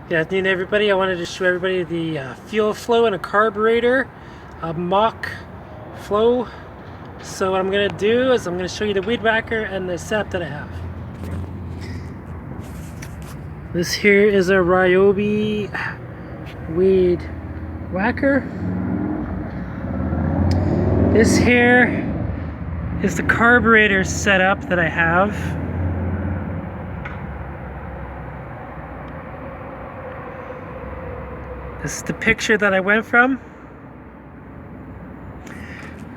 Good afternoon, everybody. I wanted to show everybody the fuel flow in a carburetor, a mock flow. So what I'm going to do is I'm going to show you the weed whacker and the setup that I have. This here is a Ryobi weed whacker. This here is the carburetor setup that I have. This is the picture that I went from.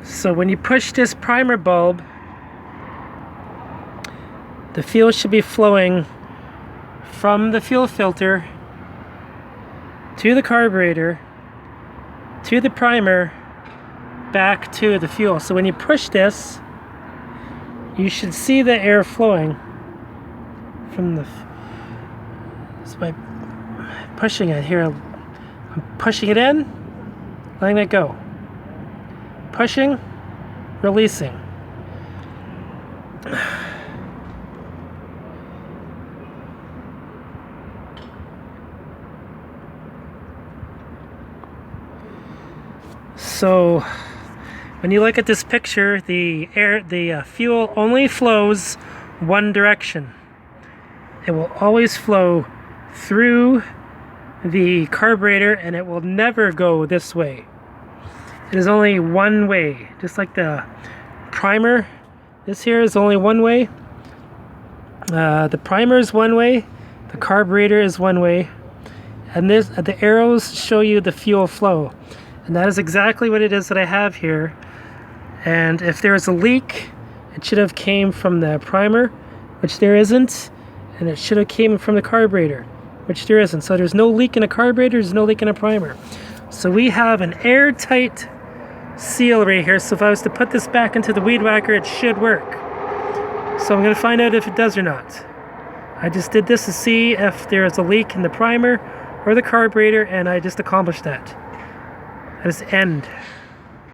So when you push this primer bulb, the fuel should be flowing from the fuel filter to the carburetor to the primer back to the fuel. So when you push this, you should see the air flowing from the, just by pushing it here. I'm pushing it in, letting it go. Pushing, releasing. So when you look at this picture, the fuel only flows one direction. It will always flow through the carburetor and it will never go this way. It is only one way, just like the primer. This here is only one way. The primer is one way, the carburetor is one way, and the arrows show you the fuel flow. And that is exactly what it is that I have here. And if there is a leak, it should have came from the primer, which there isn't, and it should have came from the carburetor, which there isn't. So there's no leak in a carburetor, there's no leak in a primer. So we have an airtight seal right here. So if I was to put this back into the weed whacker, it should work. So I'm going to find out if it does or not. I just did this to see if there is a leak in the primer or the carburetor, and I just accomplished that. That is end.